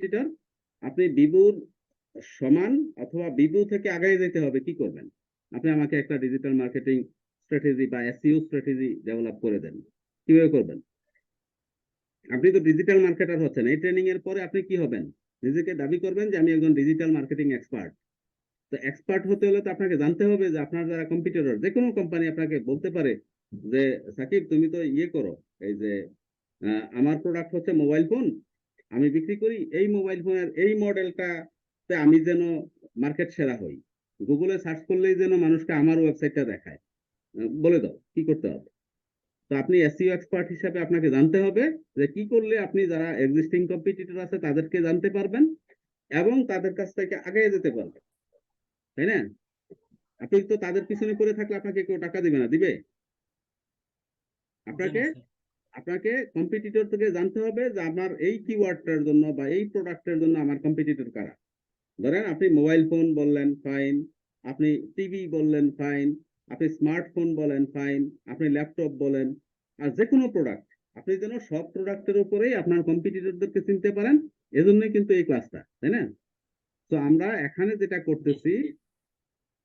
Competitor, আপনি বিবুর সমান অথবা বিবু থেকে আগায় যেতে হবে, কি করবেন? আপনি আমাকে একটা ডিজিটাল মার্কেটিং স্ট্র্যাটেজি বা এসইও স্ট্র্যাটেজি ডেভেলপ করে দেন। কিভাবে করবেন? আপনি তো ডিজিটাল মার্কেটার হচ্ছেন, এই ট্রেনিং এর পরে আপনি কি হবেন? নিজেকে দাবি করবেন যে আমি একজন ডিজিটাল মার্কেটিং এক্সপার্ট। তো এক্সপার্ট হতে হলে তো আপনাকে জানতে হবে যে আপনার যারা কম্পিটিটর, যে কোনো কোম্পানি আপনাকে বলতে পারে যে সাকিব তুমি তো ইয়ে করো, এই যে আমার প্রোডাক্ট হচ্ছে মোবাইল ফোন, আমি বিক্রি করি এই মোবাইল ফোনের এই মডেলটাতে আমি যেন মার্কেট সেরা হই, গুগলে সার্চ করলেই যেন মানুষকে আমার ওয়েবসাইটটা দেখায়। বলে দাও কি করতে হবে। তো আপনি এসইও এক্সপার্ট হিসাবে আপনাকে জানতে হবে যে কি করলে আপনি যারা এক্সিস্টিং কম্পিটিটর আছে তাদেরকে জানতে পারবেন এবং তাদের কাছ থেকে আগে যেতে পারবেন, তাই না? আপনি তো তাদের পিছনে পড়ে থাকলে আপনাকে কেউ টাকা দিবে না, দিবে? জি আপনাকে না স্যার। আপনাকে কম্পিটিটর থেকে জানতে হবে যে আমার এই কিওয়ার্ডটার জন্য বা এই প্রোডাক্টের জন্য আমার কম্পিটিটর কারা। ধরেন আপনি মোবাইল ফোন বললেন, ফাইন। আপনি টিভি বললেন, ফাইন। আপনি স্মার্টফোন বলেন, ফাইন। আপনি ল্যাপটপ বলেন, আর যে কোনো প্রোডাক্ট, আপনি যেন সব প্রোডাক্টের উপরেই আপনার কম্পিটিটরদেরকে চিনতে পারেন। এজন্যই কিন্তু এই ক্লাসটা, তাই না? তো আমরা এখানে যেটা জি করতেছি,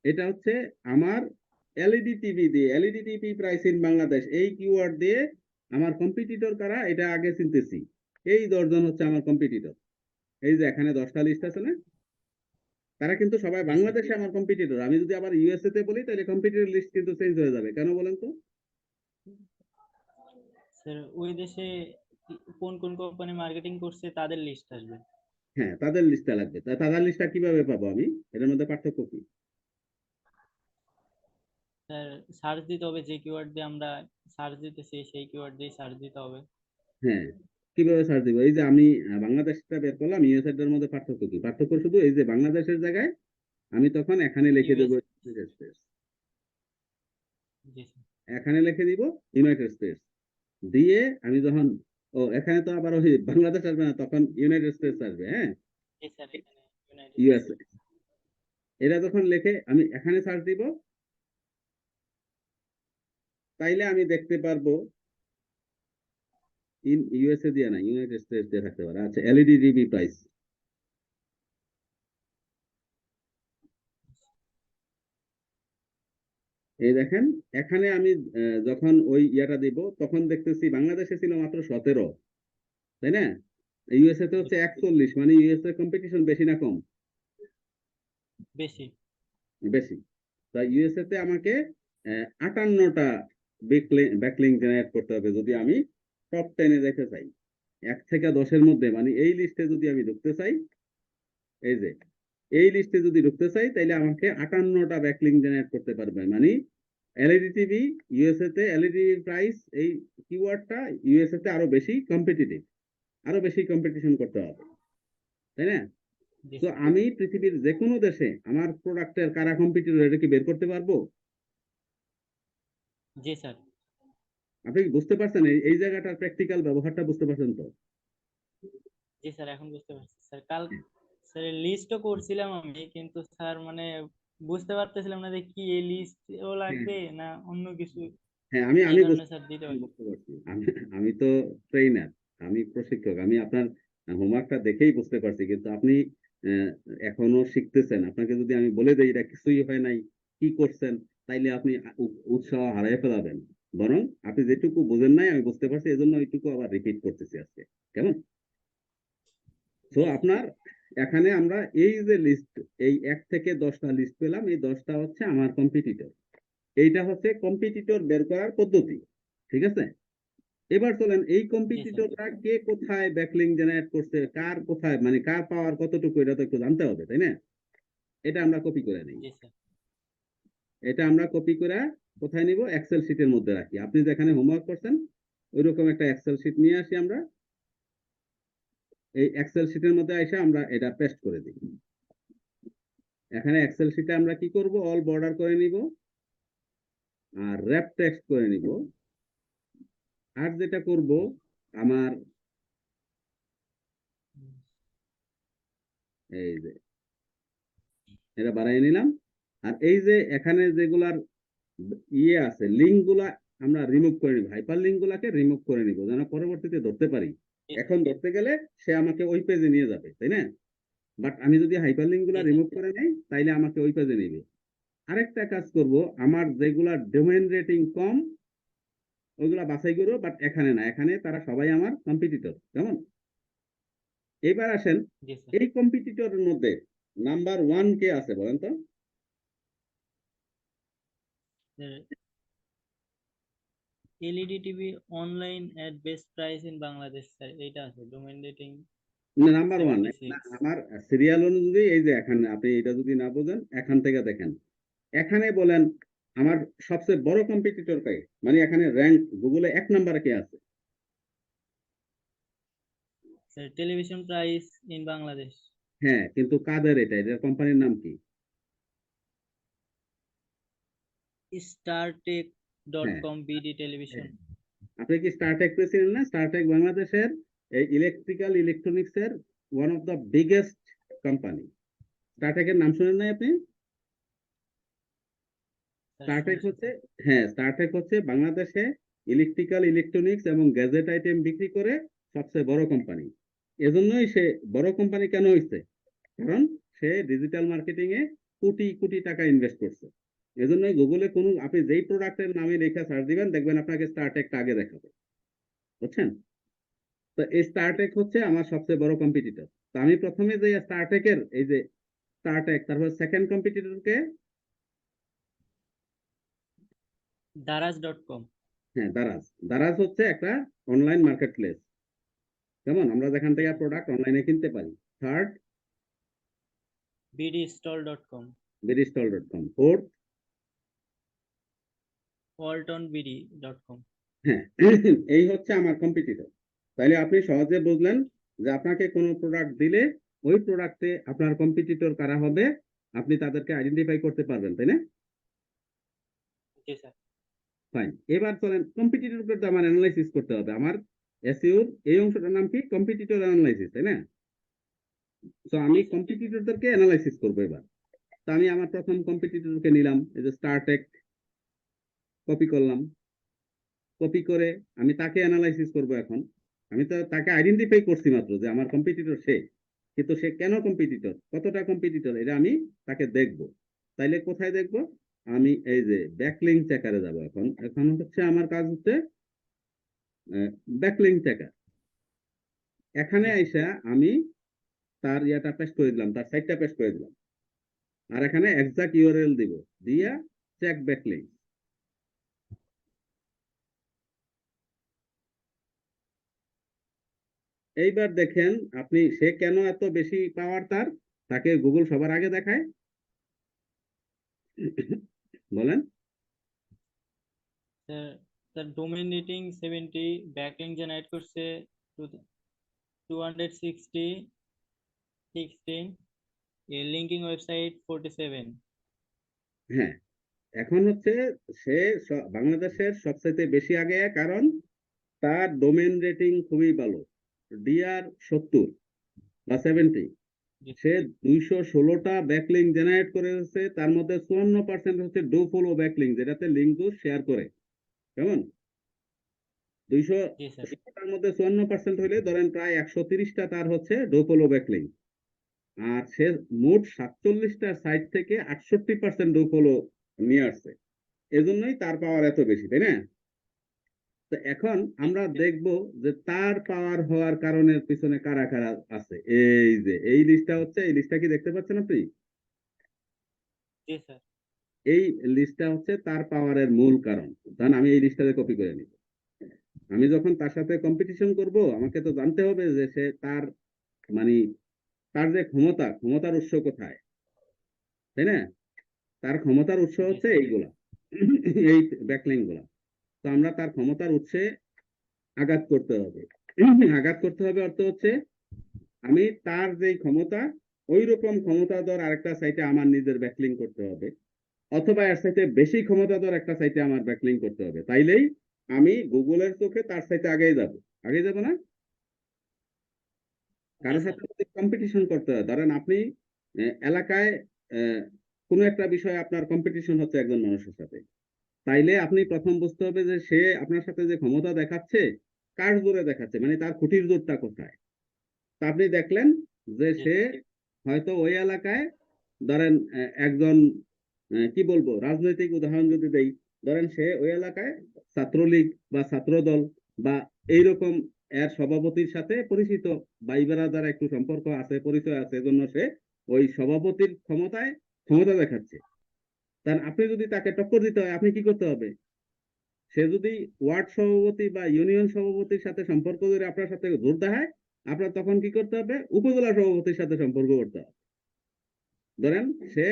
এটা হচ্ছে আমার এলইডি টিভি দিয়ে, LED TV price in Bangladesh এই কিওয়ার্ড দিয়ে আমার কম্পিটিটর কারা এটা আগে চিনতেছি। এই 10 জন হচ্ছে আমার কম্পিটিটর। এই যে এখানে 10টা লিস্ট আছে না, তারা কিন্তু সবাই জি স্যার। বাংলাদেশে আমার কম্পিটিটর। আমি যদি আবার ইউএসএ তে বলি তাহলে কম্পিটিটর লিস্ট কিন্তু চেঞ্জ হয়ে যাবে। কেন বলেন তো? স্যার ওই দেশে কোন কোন কোম্পানি মার্কেটিং করছে তাদের লিস্ট আসবে। হ্যাঁ, তাদের লিস্টটা লাগবে। তাদের লিস্টটা কিভাবে পাবো আমি? এর মধ্যে পার্থক্য কি? স্যার সার্চ দিতে হবে, যে কিওয়ার্ড দিয়ে আমরা সার্চ দিতেছি সেই কিওয়ার্ড দিয়ে সার্চ দিতে হবে। হ্যাঁ, কিভাবে সার্চ দিব? এই যে আমি বাংলাদেশটা বের করলাম, ইউএসএ এর মধ্যে পার্থক্য কি? পার্থক্য শুধু এই যে বাংলাদেশের জায়গায় আমি তখন এখানে লিখে দেবো ইউএস। United States. জি স্যার। এখানে লিখে দিব ইউনাইটেড স্টেটস দিয়ে আমি যখন, ও এখানে তো আবার ওই বাংলাদেশ আসবে না, তখন ইউনাইটেড স্টেটস আসবে, হ্যাঁ, জি স্যার, এখানে ইউনাইটেড ইউএসএ। স্টেটস। এটা যখন লিখে আমি এখানে সার্চ দিব, তাইলে আমি দেখতে পারবো ইন ইউএসএ দিয়ে না, ইউনাইটেড স্টেটস দিয়ে থাকতে পারে। আচ্ছা, এলইডি টিভি প্রাইস, এই দেখেন। এখানে আমি যখন ওই ইয়াটা দিব তখন দেখতেছি বাংলাদেশে ছিল মাত্র 17, তাই না? ইউএসএ তে হচ্ছে 41, মানে ইউএসএ কম্পিটিশন বেশি না কম? বেশি। বেশি। তাই ইউএসএ তে আমাকে 58টা ব্যাকলিং জেনারেট করতে হবে যদি আমি টপ 10-এ যেতে চাই। 1 থেকে 10-এর মধ্যে, মানে এই লিস্টে যদি আমি ঢুকতে চাই, এই যে এই লিস্টে যদি ঢুকতে চাই তাহলে আমাকে 58টা ব্যাকলিং জেনারেট করতে পারবে। মানে এলইডি টিভি ইউএসএ তে এলইডি প্রাইস এই কিওয়ার্ডটা ইউএসএ তে আরো বেশি কম্পিটিটিভ, আরো বেশি কম্পিটিশন করতে হবে, তাই না? জি তো স্যার। আমি পৃথিবীর যে কোনো দেশে আমার প্রোডাক্টের কারা কম্পিটিটর এটা কি বের করতে পারবো? জি স্যার। আপনি কি বুঝতে পারছেন? এই জায়গাটার প্র্যাকটিক্যাল ব্যবহারটা বুঝতে পারছেন তো? জি স্যার, এখন বুঝতে পারছি স্যার। কাল স্যার লিস্টও করছিলাম আমি, কিন্তু স্যার মানে বুঝতে পারতেছিলাম না যে কি এই লিস্টও হ্যাঁ, লাগবে না অন্য কিছু। হ্যাঁ, আমি এই আমি কারণে বুঝতে স্যার দিতে আমি পারি। বুঝতে পারছি। আমি তো ট্রেইনার, আমি প্রশিক্ষক, আমি আপনার হোমওয়ার্কটা দেখেই বুঝতে পারছি। কিন্তু আপনি আহ, এখনো শিখতেছেন। আপনাকে যদি আমি বলে দেই এটা কিছুই হয় নাই, কি করছেন, তাইলে আপনি উৎসাহ হারিয়ে ফেলাবেন। বরং আপনি যেটুকু বোঝেন নাই আমি বুঝতে পারছি, এজন্য ওইটুকু আবার রিপিট করতেছি আজকে। কেমন? তো জি স্যার। আপনার এখানে আমরা এই যে লিস্ট, এই 1 থেকে 10টা লিস্ট পেলাম, এই 10টা হচ্ছে আমার কম্পিটিটর। এইটা হচ্ছে কম্পিটিটর বের করার পদ্ধতি, ঠিক আছে? এবার চলেন এই জি স্যার। কম্পিটিটররা কে কোথায় ব্যাকলিং জেনারেট করছে, কার কোথায়, মানে কার পাওয়ার কতটুকু, এটা তো একটু জানতে হবে, তাই না? এটা আমরা কপি করে নিই। জি স্যার। এটা আমরা কপি করে কোথায় নিব? এক্সেল শিটের মধ্যে রাখি। আপনি যেখানে হোমওয়ার্ক করছেন ওইরকম একটা এক্সেল শিট নিয়ে আসি আমরা। এই এক্সেল শিটের মধ্যে এসে আমরা এটা পেস্ট করে দিই। এখানে এক্সেল শিটে আমরা কি করব? অল বর্ডার করে নিব আর র্যাপ টেক্সট করে নিব। আর যেটা করব, আমার এই যে এটা বাড়াই নিলাম। আর এই যে এখানে যেগুলার ইয়ে আছে, লিঙ্ক গুলা আমরা রিমুভ করে নিব, হাইপার লিঙ্ক গুলাকে রিমুভ করে নিব যেন পরবর্তীতে ধরতে পারি। এখন ধরতে গেলে সে আমাকে ওই পেজে নিয়ে যাবে, তাই না? বাট আমি যদি হাইপারলিঙ্ক গুলা জি স্যার। রিমুভ করে নেই তাইলে আমাকে ওই পেজে নিবে। আরেকটা কাজ করব, আমার যেগুলা ডোমেইন রেটিং কম ওইগুলা বাছাই করবো, বাট এখানে না, এখানে তারা সবাই আমার কম্পিটিটর। কেমন? এবার আসেন, জি স্যার। এই কম্পিটিটরের মধ্যে নাম্বার ওয়ান কে আছে বলেন তো? LED TV online at best price in Bangladesh sir, এইটা আছে ডোমেইন রেটিং নাম্বার ওয়ান 76। আমার সিরিয়াল অনুযায়ী, এই যে এখানে আপনি এটা যদি না বোঝেন এখান থেকে দেখেন, এখানে বলেন আমার সবচেয়ে বড় কম্পিটিটর কে, মানে এখানে র্যাঙ্ক গুগলে 1 নম্বরে কে আছে? Sir television price in Bangladesh. হ্যাঁ, কিন্তু কাদের এটা, এটার কোম্পানির নাম কি? স্টারটেক ডট হ্যাঁ, কম বিডি টেলিভিশন। আপনি কি স্টারটেক পেয়েছিলেন না? স্টারটেক বাংলাদেশের এই ইলেকট্রিক্যাল ইলেকট্রনিক্স এর one of the biggest company. স্টারটেকের নাম শুনেন নাই আপনি? স্যার স্টারটেক শুনছি হচ্ছে, স্যার। হ্যাঁ, স্টারটেক হচ্ছে বাংলাদেশে ইলেকট্রিক্যাল ইলেকট্রনিক্স এবং গ্যাজেট আইটেম বিক্রি করে সবচেয়ে বড় কোম্পানি। এজন্যই সে বড় কোম্পানি কেন হয়েছে? কারণ সে ডিজিটাল মার্কেটিং এ কোটি কোটি টাকা ইনভেস্ট করছে। এজন্যই গুগলে কোনো আপনি যেই প্রোডাক্টের নামে লেখা সার্চ দিবেন দেখবেন আপনাকে স্টারটেকটা আগে দেখাবে। বুঝছেন? তো এই স্টারটেক হচ্ছে আমার সবচেয়ে বড় কম্পিটিটর। তো আমি প্রথমে যে স্টারটেকের এই যে স্টারটেক, তারপর সেকেন্ড কম্পিটিটরকে, দারাজ ডট কম। হ্যাঁ, দারাজ। দারাজ হচ্ছে একটা অনলাইন মার্কেট প্লেস, যেমন আমরা যেখান জি থেকে স্যার। প্রোডাক্ট অনলাইনে কিনতে পারি। Third, BD stall dot com. বেরিস্টল.com। Fourth, Walton BD dot com. হ্যাঁ, এই হচ্ছে আমার কম্পিটিটর। তাইলে আপনি সহজে বুঝলেন যে আপনাকে কোনো প্রোডাক্ট দিলে ওই প্রোডাক্টে আপনার কম্পিটিটর কারা হবে আপনি তাদেরকে আইডেন্টিফাই করতে পারবেন, তাই না? জি স্যার। ফাইন, এবার চলেন কম্পিটিটরকে তো আমার অ্যানালাইসিস করতে হবে। আমার এসইওর এই অংশটার নাম কি? কম্পিটিটর অ্যানালাইসিস, তাই না? তো আমি জি স্যার। কম্পিটিটরদেরকে অ্যানালাইসিস করবো এবার। তো আমি আমার প্রথম কম্পিটিটরকে নিলাম, এই যে স্টারটেক, কপি করলাম। কপি করে আমি তাকে অ্যানালাইসিস করব এখন। আমি তো তাকে আইডেন্টিফাই করছি মাত্র যে আমার কম্পিটিটর সে, কিন্তু সে কেন কম্পিটিটর, কতটা কম্পিটিটর, এটা আমি তাকে দেখব। তাইলে কোথায় দেখব? আমি এই যে ব্যাকলিঙ্ক চেকারে যাব। এখন এখন হচ্ছে আমার কাজ হচ্ছে ব্যাকলিঙ্ক চেকার। এখানে জি স্যার। আইসা আমি তার ইয়াটা পেস্ট করে দিলাম, তার সাইটটা পেস্ট করে দিলাম, আর এখানে এক্সাক্ট ইউআরএল দিব, দিয়া চেক ব্যাকলিঙ্ক। এইবার দেখেন আপনি সে কেন এত বেশি পাওয়ার তার, তাকে গুগল সবার আগে দেখায় বলেন। Sir, sir domain rating 70, backlink generate করছে 260, 16, লিঙ্কিং ওয়েবসাইট 47। হ্যাঁ, এখন হচ্ছে সে বাংলাদেশের সবচাইতে বেশি আগে, কারণ তার ডোমেন রেটিং খুবই ভালো, ডিআর 70 বা 70। জি সে 216টা ব্যাকলিং জেনারেট করেছে, তার মধ্যে 54% হচ্ছে ডো ফলো ব্যাকলিং, যেটাতে লিঙ্ক শেয়ার করে। কেমন? দুইশো জি স্যার। ষোলোটার মধ্যে 54% হইলে ধরেন প্রায় 130টা তার হচ্ছে ডো ফলো ব্যাকলিং। আর সে মোট 47টা সাইট থেকে 68% ডো ফলো নিয়ে আসছে। এজন্যই তার পাওয়ার এত বেশি, তাই না? তো এখন জি আমরা স্যার। দেখব যে তার পাওয়ার হওয়ার কারণের পিছনে কারা কারা আছে। এই যে এই লিস্টটা হচ্ছে, এই লিস্টটা কি দেখতে পাচ্ছেন আপনি? জি স্যার। এই লিস্টটা হচ্ছে তার পাওয়ারের মূল কারণ। কারণ আমি এই লিস্টটাতে কপি করে নিব। আমি যখন তার সাথে কম্পিটিশন করব আমাকে তো জানতে হবে যে সে তার মানে তার যে ক্ষমতা, ক্ষমতার উৎস কোথায়, তাই না? তার ক্ষমতার উৎস জি হচ্ছে স্যার। এইগুলা, এই ব্যাকলিং গুলা। তো আমরা তার ক্ষমতার উৎসে আঘাত করতে হবে। আঘাত করতে হবে অর্থ হচ্ছে আমি তার যে ক্ষমতা, ওই রকম ক্ষমতাধর আরেকটা সাইটে আমার নিজের ব্যাকলিং করতে হবে, অথবা এর সাইটে বেশি ক্ষমতাধর একটা সাইটে আমার ব্যাকলিং করতে হবে। তাইলেই আমি গুগলের চোখে তার সাইটে আগেই যাব। আগে যাব না? জি কারোর স্যার। সাথে যদি কম্পিটিশন করতে হয়, ধরেন আপনি এলাকায় আহ, কোনো একটা বিষয়ে আপনার কম্পিটিশন হচ্ছে একজন মানুষের সাথে, তাইলে আপনি প্রথম বুঝতে হবে যে সে আপনার সাথে যে ক্ষমতা দেখাচ্ছে কাঠ জোরে দেখাচ্ছে, মানে তার খুঁটির জোরটা কোথায়। তা আপনি দেখলেন যে জি সে হয়তো ওই এলাকায় ধরেন একজন কি বলবো রাজনৈতিক উদাহরণ যদি দেই, ধরেন সে ওই এলাকায় ছাত্রলীগ বা ছাত্রদল বা এইরকম এর সভাপতির সাথে পরিচিত, ভাই বেড়াদার একটু সম্পর্ক আছে, পরিচয় আছে, এজন্য সে ওই সভাপতির ক্ষমতা দেখাচ্ছে। কারণ আপনি যদি তাকে টক্কর দিতে হয়, আপনি কি করতে হবে? সে যদি ওয়ার্ড সভাপতি বা ইউনিয়ন সভাপতির সাথে সম্পর্ক করে আপনার সাথে জোর দেখায়, আপনার তখন কি করতে হবে? উপজেলা সভাপতির সাথে সম্পর্ক করতে হবে। ধরেন সে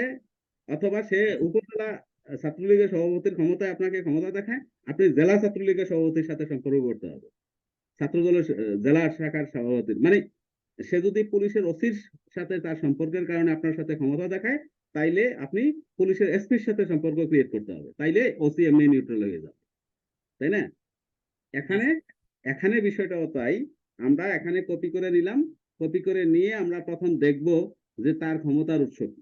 অথবা সে জি উপজেলা ছাত্রলীগের সভাপতির ক্ষমতায় আপনাকে ক্ষমতা দেখায়, আপনি জেলা ছাত্রলীগের সভাপতির সাথে সম্পর্ক করতে হবে, ছাত্র দলের জেলা শাখার সভাপতির। মানে সে যদি পুলিশের ওসির সাথে তার সম্পর্কের কারণে আপনার সাথে ক্ষমতা দেখায়, তাইলে আপনি পুলিশের এসপির সাথে সম্পর্ক ক্রিয়েট করতে হবে, তাইলে ওসি এমনি নিউট্রাল হয়ে যাবে, তাই না? জি এখানে এখানে বিষয়টাও তাই। আমরা এখানে কপি করে নিলাম, কপি করে নিয়ে আমরা প্রথম দেখব যে তার ক্ষমতার উৎস কি।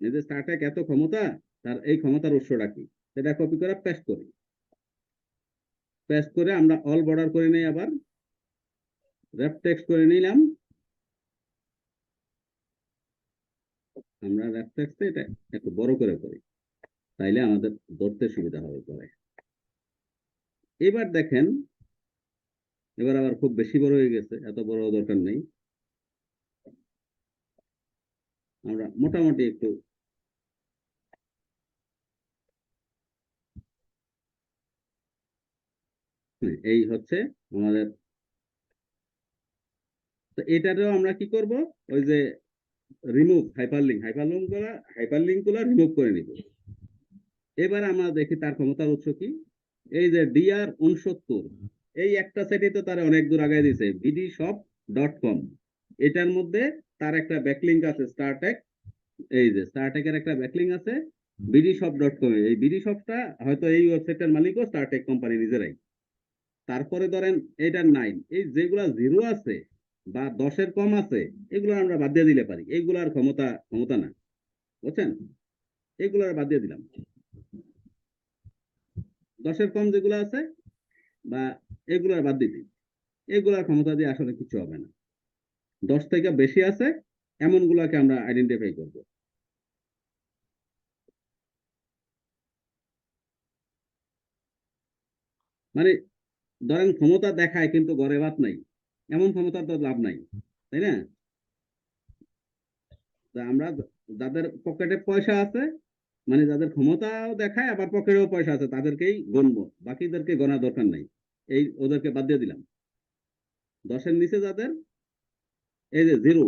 এই যে স্টারটেক এত ক্ষমতা, তার এই ক্ষমতার উৎসটা কি, সেটা কপি করে পেস্ট করি। পেস্ট করে আমরা অল বর্ডার করে নিই, আবার র্যাপ টেক্সট করে নিলাম। আমরা র্যাপ টেক্সটে এটা একটু বড় করে করি, তাইলে আমাদের ধরতে সুবিধা হবে পরে। এবার দেখেন, এবার আবার খুব বেশি বড় হয়ে গেছে, এত বড় দরকার নেই। আমরা মোটামুটি একটু এই হচ্ছে আমাদের। তো এটাতেও আমরা কি করব? ওই যে রিমুভ হাইপারলিঙ্ক গুলা রিমুভ করে নিব। এবার আমরা দেখি তার ক্ষমতার উৎস কি। এই যে DR69, এই একটা সেটই তো তার অনেক দূর আগায় দিছে, bdshop.com। এটার মধ্যে তার একটা ব্যাকলিঙ্ক আছে স্টারটেক। এই যে স্টারটেকের একটা ব্যাকলিঙ্ক আছে bdshop.com এ। এই বিডি শপটা হয়তো এই ওয়েবসাইটের মালিকও স্টারটেক কোম্পানি নিজেরাই। তারপরে ধরেন এইটার 9, এই যেগুলা জিরো আছে বা 10-এর কম আছে, এগুলো আমরা বাদ দিয়ে দিলে পারি, এইগুলার ক্ষমতা ক্ষমতা না, বুঝছেন? এগুলো বাদ দিয়ে দিলাম। 10-এর কম যেগুলো আছে বা এগুলার বাদ দিতে, এগুলার ক্ষমতা দিয়ে আসলে কিছু হবে না। 10 থেকে বেশি আছে এমন গুলাকে আমরা আইডেন্টিফাই করব। মানে ধরেন ক্ষমতা দেখায় কিন্তু গড়ে বাত নাই, এমন ক্ষমতার তো লাভ নাই, তাই না? তা আমরা যাদের পকেটে পয়সা আছে, মানে যাদের ক্ষমতাও দেখায় আবার পকেটেও পয়সা আছে, তাদেরকেই গণবো, বাকিদেরকে গণা দরকার নাই। এই ওদেরকে বাদ দিয়ে দিলাম। 10-এর নিচে যাদের, এই যে জিরো,